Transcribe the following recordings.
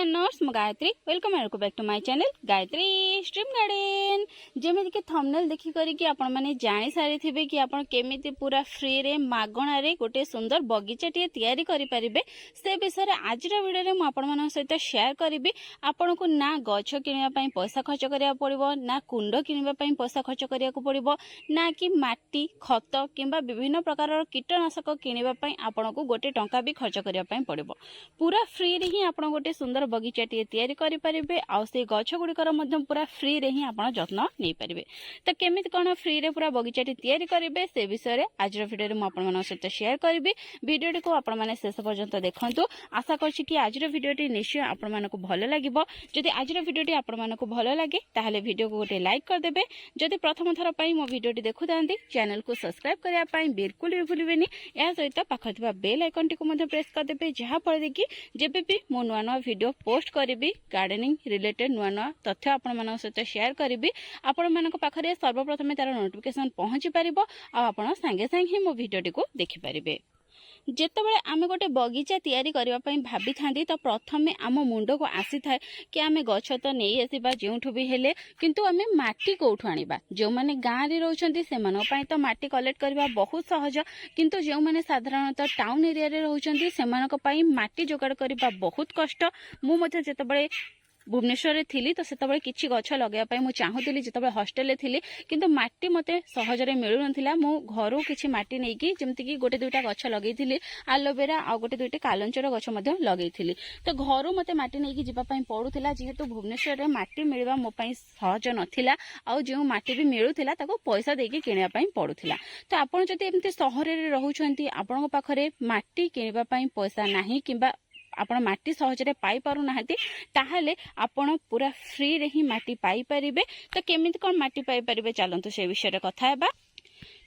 Gardner's मु Gayatri welcome back to my channel Gayatri stream garden. जमी कि थंबनेल देखि करिकि आपण माने जानि सारी थिबे कि आपण केमिति पूरा फ्री रे मागणा रे गोटे सुंदर बगीचा टिए तयारी करि परिबे से विषय रे आज रो वीडियो रे मु आपण मानन सहित शेयर करिबि। आपण को ना गछ किनिबा पई पैसा खर्च करिया पड़िबो, ना कुंड किनिबा पई पैसा खर्च करिया को पड़िबो, ना कि माटी खत किंबा विभिन्न प्रकार कीटनाशक किनिबा पई आपण को गोटे टंका भी खर्च करिया पई पड़िबो। पूरा फ्री रे ही आपण गोटे सुंदर बगीचा टिए तयारी करि परिबे आ से गछ गुड़िकर मध्य पूरा फ्री रे ही आपण जत्न नै परिबे। तो केमिति कोन फ्री रे पूरा बगीचा टी तयारी करिबे से विषय रे आज रो वीडियो रे म आपण मानन सहित शेयर करिबि। वीडियो को आपण माने शेष पर्यंत देखंतु। आशा करछि कि आज रो वीडियो टी निश्चय आपण मानको भलो लागिबो। जदि आज रो वीडियो टी आपण मानको भलो लागे ताहाले वीडियो को गोटे लाइक कर देबे। जदि प्रथम थर पई मो वीडियो टी देखु दांती चैनल को सब्सक्राइब करिया पई बिल्कुल भी भूलिबेनी। या सहित पाखर थिबा बेल आइकन टी को मध्य प्रेस कर देबे जहा पर कि जेबे भी मो नुआ नुआ वीडियो पोस्ट करिबि गार्डनिंग रिलेटेड नुआ नुआ तथ्य आपण मानक सहित शेयर करिबि। आपण मानक पाखरे सर्वप्रथम तार नोटिफिकेशन पहुंची परिबो आ आपण संगे संगे मो वीडियो टी को देखि परिबे। जेतेबेले आमे गोटे बगीचा तयारी करबा पई भाबी थांदी तो प्रथमे आम मुंड को आसी थाए कि आमे गछ तो नै आसीबा जेउठु भी हेले, किंतु आमे माटी कोठु आनिबा। जो माने गां रे रहउछंती सेमानो पई तो माटी कलेक्ट करबा बहुत सहज, किंतु जो माने साधारणतः टाउन एरिया रे रहउछंती सेमानक पई माटी जोगाड़ करबा बहुत कष्ट। मु मध्ये जेतेबेले भुवनेश्वर रे थिली तो सेतबेले किछि गछ लगेया पई मु चाहुतिली जेतबेले हॉस्टल रे थिली, किंतु माटी मते सहज रे मिलु नथिला। मु घरु किछि माटी नै कि जेमति कि गोटे दुइटा गछ लगेइथिली एलोवेरा आ गोटे दुइटा कालंचर गछ मध्ये लगेइथिली। तो घरु मते माटी नै कि जिबा पई पडुथिला, जेहेतु भुवनेश्वर रे माटी मिलबा मो पई सहज नथिला आ जो माटी भी मिलुथिला ताको पैसा देके किनिया पई पडुथिला। तो आपण जति एमति शहर रे रहउछंती आपनको पाखरे माटी किनिबा पई पैसा नाही किंबा आपण माटी सहजरे पाई पारु नाहंती ताहाले आपण पूरा फ्री रे ही माटी पाई परिबे। तो केमिति कोन माटी पाई परिबे चलंतु से विषय रे कथा हेबा।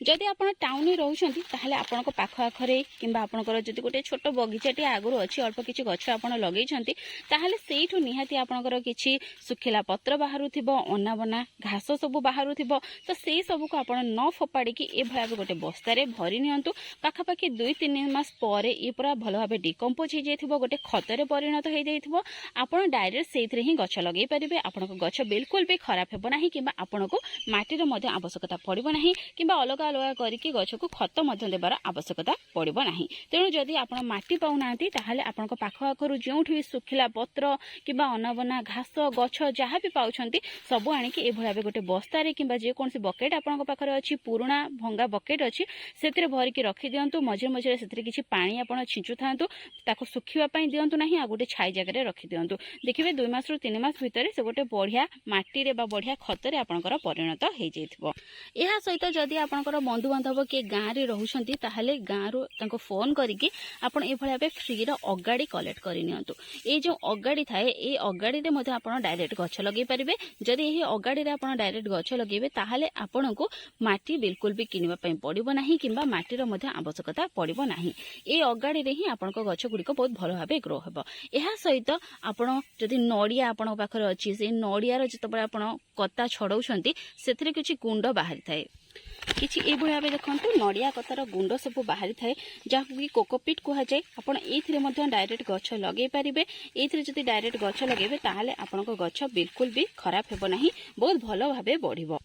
जदि आपण टाउन रे रहउछंती ताहाले आपनको पाख आखरे किंबा आपनकर जदि गोटे छोट बगीचाटी आगुरु अछि अल्प किछि गछ आपण लगेइछंती ताहाले सेइठु निहाती आपनकर किछि सुखिला पत्र बाहरु थिबो, अनाबना घास सब बाहरु थिबो। तो सेइ सब को आपण न फोपाडी कि ए भाबे गोटे बस्ता रे भरि नियंतु। पाखापाखि 2-3 मास परे ए पूरा भलो भाबे डिकम्पोज हे जाइथिबो, गोटे खतरे परिणत हे जाइथिबो। आपण डायरेक्ट सेइथरे ही गछ लगेइ परिबे। आपनको गछ बिल्कुल भी खराब हेबो नाही किंबा आपनको माटी रे मध्ये आवश्यकता पड़िबो नाही किंबा अलग अलग करिकि गछ को खत मध्ये देबार आवश्यकता पड़िबो नाही। तेणु जदि आपण माटी पाउनांती ताहाले आपनको पाख आखरु जेउठि सुखिला पत्र किंबा अनाबना घास गछ जहा भी पाउछंती सब आनिकि ए भलाबे गोटे बस्ता रे किंबा जे कोनसी बकेट आपनको पाखरे अछि, पुराना भंगा बकेट अछि, सेतिरे भरिकि रखि दियंतु। मझे मझे सेतिरे किछि पानी आपण छिंचु थांतु, ताको सुखिबा पई दियंतु नाही आ गोटे छाई जगह रे रखि दियंतु। देखिबे 2 मास रु 3 मास भितरे से गोटे बढ़िया माटी रे बा बढ़िया खत रे आपनकर परिणत हे जैथिबो। एहा सहित जदि आपनकर बंधु बांधव के गां रे रहउछंती ताहाले गां रो ताको फोन करिकि आपण ए भलिया बे फ्री रो अगाडी कलेक्ट करि नियंतु। ए जो अगाडी थाए ए अगाडी रे मध्ये आपण डायरेक्ट गछ लगेइ परिबे। जदि एही अगाडी रे आपण डायरेक्ट गछ लगेबे ताहाले आपनको माटी बिल्कुल भी किनिबा पई पड़िबो नाही किंबा माटी रो मध्ये आवश्यकता पड़िबो नाही। ए अगाडी रे ही आपनको गछ गुडी को बहुत भलो भाबे ग्रो हेबो। एहा सहित आपण जदि नडिया आपण पाखरे अछि से नडिया रो जतबे आपण कत्ता छडौछंती सेथिरे किछि गुंड बाहरी थाए। किछि ए भलिया बे देखंतु नडिया कतार गुंड सब बाहरी थाए जाहा कि कोकोपीट कुहा जाय। आपण एथिरे मध्ये डायरेक्ट गछ लगेइ परिबे। एथिरे जदि डायरेक्ट गछ लगेबे ताहाले आपनको गछ बिल्कुल भी खराब हेबो नाही, बहुत भलो भाबे बढ़िबो।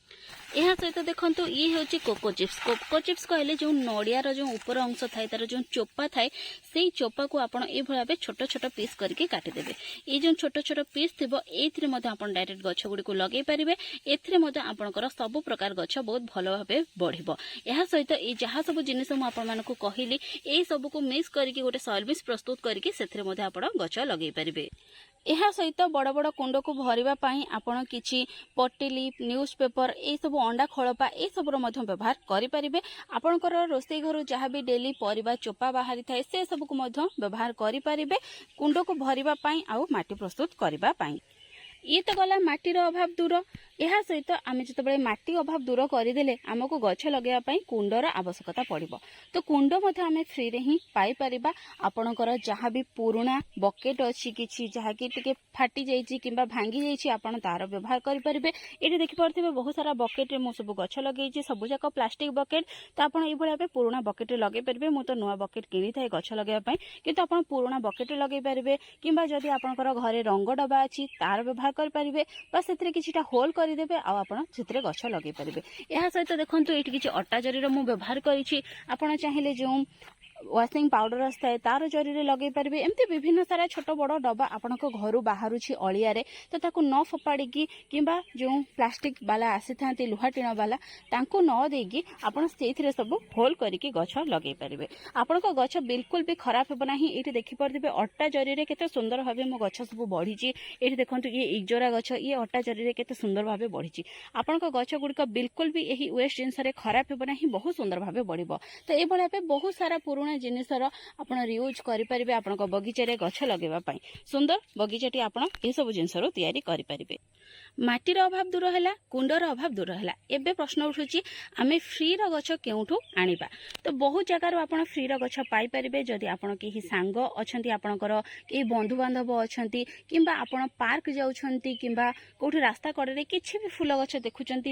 एहा सहित देखंतु ई होची कोको चिप्स। कोको चिप्स कहले जो नडिया रो जो ऊपर अंश थाए तार जो चोपा थाए सेई चोपा को आपण ए भलिया बे छोट छोट पीस करके काटि देबे। ए जो छोट छोट पीस थिबो एथिरे मध्ये आपण डायरेक्ट गछ गुडी को लगेइ परिबे। एथिरे मध्ये आपणकर सब प्रकार गछ बहुत भलो भाबे बढ़िबो। एहा सहित ए जहा सब जिनिस मु आपण मानको कहिली ए सब को मिक्स करके गोटे सर्विस प्रस्तुत करके सेथिरे मध्ये आपण गछ लगेइ परिबे। एहा सहित बड़ बड़ कुंड को भरिबा पई आपण किछि पटिली न्यूज पेपर ए सब अंडा खळपा ए सब रो मध्ये व्यवहार करि परिबे। आपणकर रोसई घर जहा भी डेली परिबा चोपा बाहरी थाए से सब को मध्ये व्यवहार करि परिबे कुंड को भरिबा पई आ माटी प्रस्तुत करिबा पई। ये तो गला माटीर अभाव दूर। ଏହା ସହିତ ଆମେ ଯେତେବେଳେ ମାଟି ଅଭାବ ଦୂର କରିଦେଲେ ଆମକୁ ଗଛ ଲଗାଇବା ପାଇଁ କୁଣ୍ଡର ଆବଶ୍ୟକତା ପଡ଼ିବ। ତ କୁଣ୍ଡ ମଧ୍ୟ ଆମେ ଫ୍ରିରେ ହିଁ ପାଇପାରିବା। ଆପଣଙ୍କର ଯାହା ବି ପୁରୁଣା ବକେଟ୍ ଅଛି କିଛି ଯାହାକି ଟିକେ ଫାଟି ଯାଇଛି କିମ୍ବା ଭାଙ୍ଗି ଯାଇଛି ଆପଣ ତାର ବ୍ୟବହାର କରିପାରିବେ। ଏଠି ଦେଖିପାରୁଥିବେ ବହୁତ ସାରା ବକେଟ୍ରେ ମୁଁ ସବୁ ଗଛ ଲଗେଇଛି, ସବୁଯାକ ପ୍ଲାଷ୍ଟିକ ବକେଟ୍। ତ ଆପଣ ଏଇଭଳି ଭାବେ ପୁରୁଣା ବକେଟ୍ରେ ଲଗେଇ ପାରିବେ। ମୁଁ ତ ନୂଆ ବକେଟ୍ କିଣିଥାଏ ଗଛ ଲଗାଇବା ପାଇଁ, କିନ୍ତୁ ଆପଣ ପୁରୁଣା ବକେଟ୍ରେ ଲଗେଇ ପାରିବେ କିମ୍ବା ଯଦି ଆପଣଙ୍କର ଘରେ ରଙ୍ଗ ଡବା ଅଛି ତାର ବ୍ୟବହାର କରିପାରିବେ ବା ସେଥିରେ କିଛିଟା ହୋଲ୍ କରିଦେବେ ଆଉ ଆପଣ ସେଥିରେ ଗଛ ଲଗେଇ ପାରିବେ। ଏହା ସହିତ ଦେଖନ୍ତୁ ଏଇଠି କିଛି ଅଟା ଜରିର ମୁଁ ବ୍ୟବହାର କରିଛି। ଆପଣ ଚାହିଁଲେ ଯେଉଁ ୱାସିଂ ପାଉଡର ଆସିଥାଏ ତାର ଜରିରେ ଲଗେଇ ପାରିବେ। ଏମିତି ବିଭିନ୍ନ ସାରା ଛୋଟ ବଡ଼ ଡବା ଆପଣଙ୍କ ଘରୁ ବାହାରୁଛି ଅଳିଆରେ, ତ ତାକୁ ନ ଫୋପାଡ଼ିକି କିମ୍ବା ଯେଉଁ ପ୍ଲାଷ୍ଟିକ ବାଲା ଆସିଥାନ୍ତି ଲୁହା ଟିଣ ବାଲା ତାଙ୍କୁ ନ ଦେଇକି ଆପଣ ସେଇଥିରେ ସବୁ ହୋଲ୍ କରିକି ଗଛ ଲଗେଇ ପାରିବେ। ଆପଣଙ୍କ ଗଛ ବିଲକୁଲ ବି ଖରାପ ହେବ ନାହିଁ। ଏଇଠି ଦେଖିପାରୁଥିବେ ଅଟା ଜରିରେ କେତେ ସୁନ୍ଦର ଭାବେ ମୋ ଗଛ ସବୁ ବଢ଼ିଛି। ଏଇଠି ଦେଖନ୍ତୁ ଇଏ ଇଜୋରା ଗଛ, ଇଏ ଅଟା ଜରିରେ କେତେ ସୁନ୍ଦର ଭାବେ ବଢ଼ିଛି। ଆପଣଙ୍କ ଗଛ ଗୁଡ଼ିକ ବିଲକୁଲ ବି ଏହି ୱେଷ୍ଟ ଜିନିଷରେ ଖରାପ ହେବ ନାହିଁ, ବହୁତ ସୁନ୍ଦର ଭାବେ ବଢ଼ିବ। ତ ଏଇଭଳି ଭାବେ ବହୁତ ସାରା ପୁରୁଣା ଜିନିଷର ଆପଣ ରିୟୁଜ୍ କରିପାରିବେ ଆପଣଙ୍କ ବଗିଚାରେ ଗଛ ଲଗାଇବା ପାଇଁ। ସୁନ୍ଦର ବଗିଚାଟି ଆପଣ ଏସବୁ ଜିନିଷରୁ ତିଆରି କରିପାରିବେ। ମାଟିର ଅଭାବ ଦୂର ହେଲା, କୁଣ୍ଡର ଅଭାବ ଦୂର ହେଲା। ଏବେ ପ୍ରଶ୍ନ ଉଠୁଛି ଆମେ ଫ୍ରିର ଗଛ କେଉଁଠୁ ଆଣିବା? ତ ବହୁତ ଜାଗାରୁ ଆପଣ ଫ୍ରିର ଗଛ ପାଇପାରିବେ। ଯଦି ଆପଣ କେହି ସାଙ୍ଗ ଅଛନ୍ତି, ଆପଣଙ୍କର କେହି ବନ୍ଧୁବାନ୍ଧବ ଅଛନ୍ତି କିମ୍ବା ଆପଣ ପାର୍କ ଯାଉଛନ୍ତି କିମ୍ବା କେଉଁଠି ରାସ୍ତା କଡ଼ରେ କିଛି ବି ଫୁଲ ଗଛ ଦେଖୁଛନ୍ତି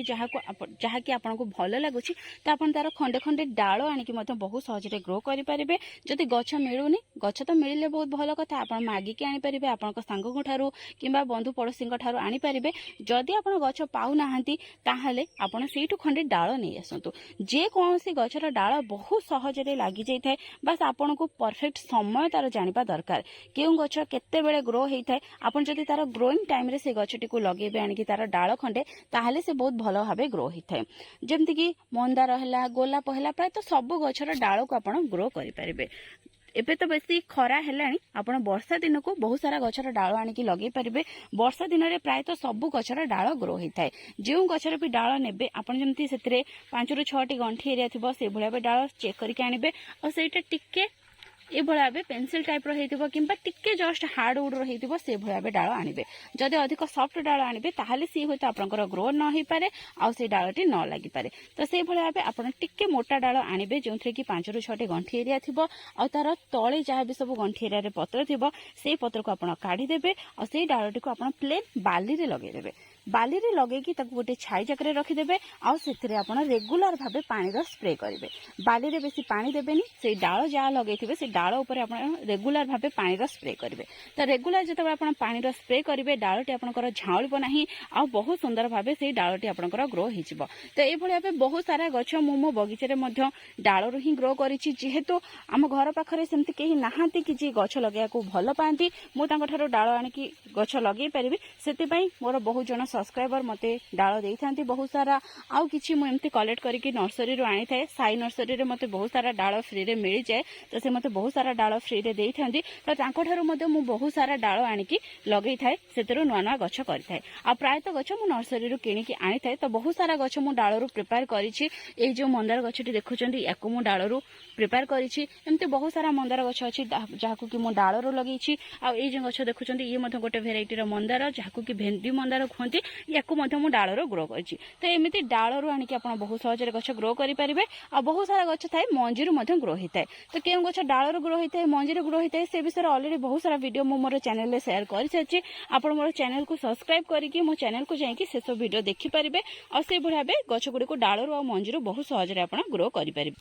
ଯାହାକି ଆପଣଙ୍କୁ ଭଲ ଲାଗୁଛି, ତ ଆପଣ ତାର ଖଣ୍ଡେ ଖଣ୍ଡେ ଡାଳ ଆଣିକି ମଧ୍ୟ ବହୁତ ସହଜରେ ଗ୍ରୋ କରିପାରିବେ। ଯଦି ଗଛ ମିଳୁନି, ଗଛ ତ ମିଳିଲେ ବହୁତ ଭଲ କଥା, ଆପଣ ମାଗିକି ଆଣିପାରିବେ ଆପଣଙ୍କ ସାଙ୍ଗଙ୍କ ଠାରୁ କିମ୍ବା ବନ୍ଧୁ ପଡ଼ୋଶୀଙ୍କ ଠାରୁ ଆଣିପାରିବେ। ଯଦି ଆପଣ ଗଛ ପାଉନାହାନ୍ତି ତାହେଲେ ଆପଣ ସେଇଠୁ ଖଣ୍ଡେ ଡାଳ ନେଇ ଆସନ୍ତୁ। ଯେକୌଣସି ଗଛର ଡାଳ ବହୁତ ସହଜରେ ଲାଗିଯାଇଥାଏ, ବାସ୍ ଆପଣଙ୍କୁ ପରଫେକ୍ଟ ସମୟ ତାର ଜାଣିବା ଦରକାର। କେଉଁ ଗଛ କେତେବେଳେ ଗ୍ରୋ ହେଇଥାଏ, ଆପଣ ଯଦି ତାର ଗ୍ରୋଇଂ ଟାଇମରେ ସେ ଗଛଟିକୁ ଲଗେଇବେ ଆଣିକି ତାର ଡାଳ ଖଣ୍ଡେ, ତାହେଲେ ସେ ବହୁତ ଭଲ ଭାବେ ଗ୍ରୋ ହେଇଥାଏ। ଯେମିତିକି ମନ୍ଦାର ହେଲା, ଗୋଲାପ ହେଲା, ପ୍ରାୟତଃ ସବୁ ଗଛର ଡାଳକୁ ଆପଣ ଗ୍ରୋ କରିପାରିବେ। ଏବେ ତ ବେଶୀ ଖରା ହେଲାଣି, ଆପଣ ବର୍ଷା ଦିନକୁ ବହୁତ ସାରା ଗଛର ଡାଳ ଆଣିକି ଲଗେଇ ପାରିବେ। ବର୍ଷା ଦିନରେ ପ୍ରାୟତଃ ସବୁ ଗଛର ଡାଳ ଗ୍ରୋ ହେଇଥାଏ। ଯେଉଁ ଗଛର ବି ଡାଳ ନେବେ ଆପଣ ଯେମିତି ସେଥିରେ 5ରୁ 6ଟି ଗଣ୍ଠି ଏରିଆ ଥିବ ସେଇଭଳି ଭାବେ ଡାଳ ଚେକ୍ କରିକି ଆଣିବେ। ଆଉ ସେଇଟା ଟିକେ ଏଭଳି ଭାବେ ପେନ୍ସିଲ ଟାଇପ୍ର ହେଇଥିବ କିମ୍ବା ଟିକେ ଜଷ୍ଟ ହାର୍ଡ ଉଡ୍ର ହେଇଥିବ ସେଇଭଳି ଭାବେ ଡାଳ ଆଣିବେ। ଯଦି ଅଧିକ ସଫ୍ଟ ଡାଳ ଆଣିବେ ତାହେଲେ ସିଏ ହୁଏତ ଆପଣଙ୍କର ଗ୍ରୋ ନ ହେଇପାରେ ଆଉ ସେଇ ଡାଳଟି ନ ଲାଗିପାରେ। ତ ସେଇଭଳି ଭାବେ ଆପଣ ଟିକେ ମୋଟା ଡାଳ ଆଣିବେ ଯେଉଁଥିରେ କି 5ରୁ 6ଟି ଗଣ୍ଠି ଏରିଆ ଥିବ ଆଉ ତାର ତଳେ ଯାହା ବି ସବୁ ଗଣ୍ଠି ଏରିଆରେ ପତ୍ର ଥିବ ସେଇ ପତ୍ରକୁ ଆପଣ କାଢିଦେବେ ଆଉ ସେଇ ଡାଳଟିକୁ ଆପଣ ପ୍ଲେନ୍ ବାଲିରେ ଲଗେଇଦେବେ। ବାଲିରେ ଲଗେଇକି ତାକୁ ଗୋଟେ ଛାଇ ଜାଗାରେ ରଖିଦେବେ ଆଉ ସେଥିରେ ଆପଣ ରେଗୁଲାର ଭାବେ ପାଣିର ସ୍ପ୍ରେ କରିବେ। ବାଲିରେ ବେଶୀ ପାଣି ଦେବେନି, ସେଇ ଡାଳ ଯାହା ଲଗେଇଥିବେ ସେ ଡାଳ ଉପରେ ଆପଣ ରେଗୁଲାର ଭାବେ ପାଣିର ସ୍ପ୍ରେ କରିବେ। ତ ରେଗୁଲାର ଯେତେବେଳେ ଆପଣ ପାଣିର ସ୍ପ୍ରେ କରିବେ ଡାଳଟି ଆପଣଙ୍କର ଝାଉଳିବ ନାହିଁ ଆଉ ବହୁତ ସୁନ୍ଦର ଭାବେ ସେଇ ଡାଳଟି ଆପଣଙ୍କର ଗ୍ରୋ ହେଇଯିବ। ତ ଏଇଭଳି ଭାବେ ବହୁତ ସାରା ଗଛ ମୁଁ ମୋ ବଗିଚାରେ ମଧ୍ୟ ଡାଳରୁ ହିଁ ଗ୍ରୋ କରିଛି। ଯେହେତୁ ଆମ ଘର ପାଖରେ ସେମିତି କେହି ନାହାନ୍ତି କି ଯିଏ ଗଛ ଲଗେଇବାକୁ ଭଲ ପାଆନ୍ତି, ମୁଁ ତାଙ୍କଠାରୁ ଡାଳ ଆଣିକି ଗଛ ଲଗେଇ ପାରିବି, ସେଥିପାଇଁ ମୋର ବହୁତ ଜଣ ସବସ୍କ୍ରାଇବର ମୋତେ ଡାଳ ଦେଇଥାନ୍ତି ବହୁତ ସାରା। ଆଉ କିଛି ମୁଁ ଏମିତି କଲେକ୍ଟ କରିକି ନର୍ସରୀରୁ ଆଣିଥାଏ। ସାଇ ନର୍ସରୀରେ ମୋତେ ବହୁତ ସାରା ଡାଳ ଫ୍ରିରେ ମିଳିଯାଏ, ତ ସେ ମୋତେ ବହୁତ ସାରା ଡାଳ ଫ୍ରିରେ ଦେଇଥାନ୍ତି। ତ ତାଙ୍କଠାରୁ ମଧ୍ୟ ମୁଁ ବହୁତ ସାରା ଡାଳ ଆଣିକି ଲଗେଇଥାଏ, ସେଥିରୁ ନୂଆ ନୂଆ ଗଛ କରିଥାଏ। ଆଉ ପ୍ରାୟତଃ ଗଛ ମୁଁ ନର୍ସରୀରୁ କିଣିକି ଆଣିଥାଏ। ତ ବହୁତ ସାରା ଗଛ ମୁଁ ଡାଳରୁ ପ୍ରିପେୟାର କରିଛି। ଏଇ ଯେଉଁ ମନ୍ଦାର ଗଛଟି ଦେଖୁଛନ୍ତି ୟାକୁ ମୁଁ ଡାଳରୁ ପ୍ରିପେୟାର କରିଛି। ଏମିତି ବହୁତ ସାରା ମନ୍ଦାର ଗଛ ଅଛି ଯାହାକୁ କି ମୁଁ ଡାଳରୁ ଲଗେଇଛି। ଆଉ ଏଇ ଯେଉଁ ଗଛ ଦେଖୁଛନ୍ତି ଇଏ ମଧ୍ୟ ଗୋଟେ ଭେରାଇଟିର ମନ୍ଦାର ଯାହାକୁ କି ଭେଣ୍ଡି ମନ୍ଦାର କୁହନ୍ତି, ୟାକୁ ମଧ୍ୟ ମୁଁ ଡାଳରୁ ଗ୍ରୋ କରିଛି। ତ ଏମିତି ଡାଳରୁ ଆଣିକି ଆପଣ ବହୁତ ସହଜରେ ଗଛ ଗ୍ରୋ କରିପାରିବେ। ଆଉ ବହୁତ ସାରା ଗଛ ଥାଏ ମଞ୍ଜିରୁ ମଧ୍ୟ ଗ୍ରୋ ହେଇଥାଏ। ତ କେଉଁ ଗଛ ଡାଳରୁ ଗ୍ରୋ ହେଇଥାଏ, ମଞ୍ଜିରୁ ଗ୍ରୋ ହେଇଥାଏ, ସେ ବିଷୟରେ ଅଲରେଡି ବହୁତ ସାରା ଭିଡ଼ିଓ ମୁଁ ମୋର ଚ୍ୟାନେଲରେ ସେୟାର କରିସାରିଛି। ଆପଣ ମୋର ଚ୍ୟାନେଲକୁ ସବସ୍କ୍ରାଇବ କରିକି ମୋ ଚ୍ୟାନେଲକୁ ଯାଇକି ସେସବୁ ଭିଡ଼ିଓ ଦେଖିପାରିବେ। ଆଉ ସେଇଭଳି ଭାବେ ଗଛ ଗୁଡ଼ିକୁ ଡାଳରୁ ଆଉ ମଞ୍ଜିରୁ ବହୁତ ସହଜରେ ଆପଣ ଗ୍ରୋ କରିପାରିବେ।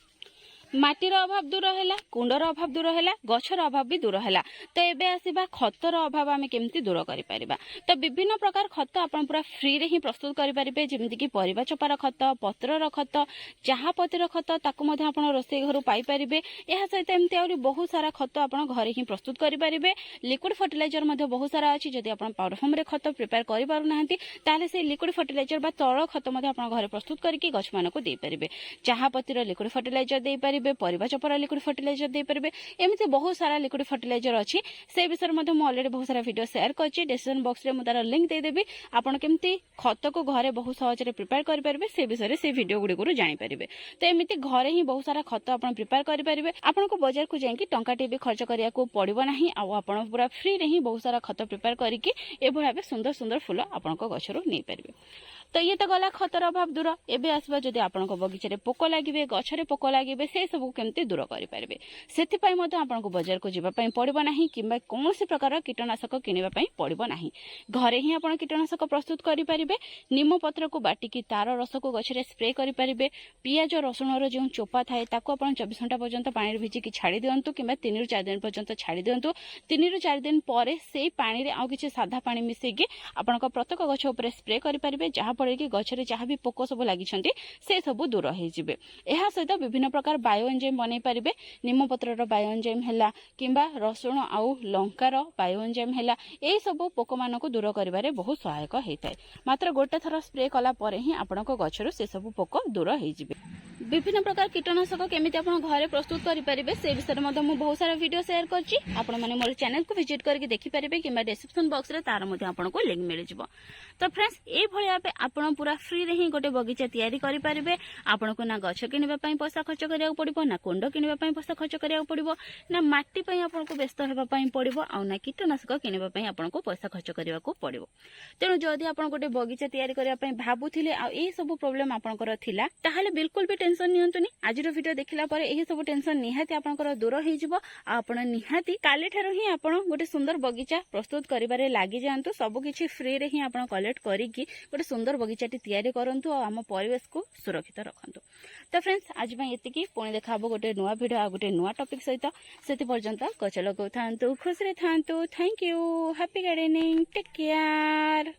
ମାଟିର ଅଭାବ ଦୂର ହେଲା, କୁଣ୍ଡର ଅଭାବ ଦୂର ହେଲା, ଗଛର ଅଭାବ ବି ଦୂର ହେଲା। ତ ଏବେ ଆସିବା ଖତର ଅଭାବ ଆମେ କେମିତି ଦୂର କରିପାରିବା। ତ ବିଭିନ୍ନ ପ୍ରକାର ଖତ ଆପଣ ପୁରା ଫ୍ରିରେ ହିଁ ପ୍ରସ୍ତୁତ କରିପାରିବେ, ଯେମିତିକି ପରିବା ଚୋପାର ଖତ, ପତ୍ରର ଖତ, ଚାହା ପତିର ଖତ, ତାକୁ ମଧ୍ୟ ଆପଣ ରୋଷେଇ ଘରୁ ପାଇପାରିବେ। ଏହା ସହିତ ଏମିତି ଆହୁରି ବହୁତ ସାରା ଖତ ଆପଣ ଘରେ ହିଁ ପ୍ରସ୍ତୁତ କରିପାରିବେ। ଲିକ୍ୱିଡ ଫର୍ଟିଲାଇଜର ମଧ୍ୟ ବହୁତ ସାରା ଅଛି। ଯଦି ଆପଣ ପାଉଡର ଫର୍ମରେ ଖତ ପ୍ରିପେୟାର କରିପାରୁନାହାନ୍ତି ତାହେଲେ ସେଇ ଲିକ୍ୱିଡ ଫର୍ଟିଲାଇଜର ବା ତରଳ ଖତ ମଧ୍ୟ ଆପଣ ଘରେ ପ୍ରସ୍ତୁତ କରିକି ଗଛମାନଙ୍କୁ ଦେଇପାରିବେ। ଚାହା ପତିର ଲିକ୍ୱିଡ ଫର୍ଟିଲାଇଜର ଦେଇପାରିବେ, ପରିବା ଚୋପାର ଲିକ୍ୱିଡ ଫର୍ଟିଲାଇଜର ଦେଇପାରିବେ। ଏମିତି ବହୁତ ସାରା ଲିକ୍ୱିଡ ଫର୍ଟିଲାଇଜର ଅଛି। ସେ ବିଷୟରେ ମଧ୍ୟ ମୁଁ ଅଲରେଡି ବହୁତ ସାରା ଭିଡ଼ିଓ ସେୟାର କରିଛି। ଡେସ୍କ୍ରିପସନ ବକ୍ସରେ ମୁଁ ତାର ଲିଙ୍କ ଦେଇଦେବି। ଆପଣ କେମିତି ଖତକୁ ଘରେ ବହୁତ ସହଜରେ ପ୍ରିପେୟାର କରିପାରିବେ ସେ ବିଷୟରେ ସେ ଭିଡ଼ିଓ ଗୁଡ଼ିକରୁ ଜାଣିପାରିବେ। ତ ଏମିତି ଘରେ ହିଁ ବହୁତ ସାରା ଖତ ଆପଣ ପ୍ରିପେୟାର କରିପାରିବେ। ଆପଣଙ୍କୁ ବଜାରକୁ ଯାଇକି ଟଙ୍କାଟିଏ ବି ଖର୍ଚ୍ଚ କରିବାକୁ ପଡ଼ିବ ନାହିଁ। ଆଉ ଆପଣ ପୁରା ଫ୍ରିରେ ହିଁ ବହୁତ ସାରା ଖତ ପ୍ରିପେୟାର କରିକି ଏଭଳି ଭାବେ ସୁନ୍ଦର ସୁନ୍ଦର ଫୁଲ ଆପଣଙ୍କ ଗଛରୁ ନେଇପାରିବେ। तो ये तो गला खतर अभाव दूर। एबे आसबा जदि आपनको बगीचारे पोक लागिबे, गछरे पोक लागिबे, से सब केमती दूर करि पारिबे। सेथिपाई मते आपनको बजार को जिबा पई पड़िबो नाही किंबा कोनोसी प्रकार कीटनाशक किनिबा पई पड़िबो नाही। घरे ही आपण कीटनाशक प्रस्तुत करि पारिबे। नीम पत्र को बाटिकी तार रस को गछरे स्प्रे करि पारिबे। पियाज रसुणर जो चोपा थाए ताको आपण 24 घंटा पर्यंत पानी भिजिकी छाड़ी दियंतु किंबा 3 ରୁ 4 दिन पर्यंत छाड़ी दियंतु। 3 ରୁ 4 दिन परे सेई पानी रे आउ किछि साधा पानी मिसेकी आपणक प्रत्येक गछ ऊपर स्प्रे करि पारिबे, जहा पड़े कि गछरे जहा भी पोक सब लागि छंती से सब दूर हो जिवे। एहा सहित विभिन्न प्रकार बायो एंजाइम बनै पारिबे। नीम पत्रर बायो एंजाइम हैला किंबा रसुण आउ लंकार बायो एंजाइम हैला, एई सब पोक मानको दूर करिबारे बहुत सहायक हेइताय। मात्र गोटे थर स्प्रे कला परे ही आपणक गछरु से सब पोक दूर हो जिवे। विभिन्न प्रकार कीटनाशक केमिति आपण घरे प्रस्तुत करि पारिबे से विषय मध्ये मु बहुत सारा वीडियो शेयर करछि। आपण माने मोर चैनल को विजिट करके देखि पारिबे किंबा डिस्क्रिप्शन बॉक्स रे तार मध्ये आपण को लिंक मिल जिवो। तो फ्रेंड्स ए भलिया आपण पूरा फ्री रे ही गोटे बगीचा तयारी करि पारिबे। आपण को ना गछ किनिबा पई पैसा खर्च करिया पड़िबो, ना कुंड किनिबा पई पैसा खर्च करिया पड़िबो, ना माटी पई आपण को व्यस्त हेबा पई पड़िबो, आ ना कीटनाशक किनिबा पई आपण को पैसा खर्च करिया को पड़िबो। तेनु जदि आपण गोटे बगीचा तयारी करिया पई भाबुथिले आ ए सब प्रॉब्लम आपनकर थिला ताहाले बिल्कुल भी टेंशन नियंतुनी। आजिर वीडियो देखिला परे एही सब टेंशन निहाती आपनकर दूर हो जिवो। आपण निहाती काली ठारो ही आपण गोटे सुंदर बगीचा प्रस्तुत करिबारे लागि जांतु। सब किछि फ्री रे ही आपण कलेक्ट करिकि गोटे सुंदर बगीचाटी तयारी करंतु आ हम परिवेश को सुरक्षित रखंतु। तो फ्रेंड्स आज में एतिकी, पुणी देखा हबो गोटे नुवा वीडियो आ गोटे नुवा टॉपिक सहित। सेति पर्यंत गछ लगाउ थांतु, खुश रे थांतु। Thank you, happy gardening, take care.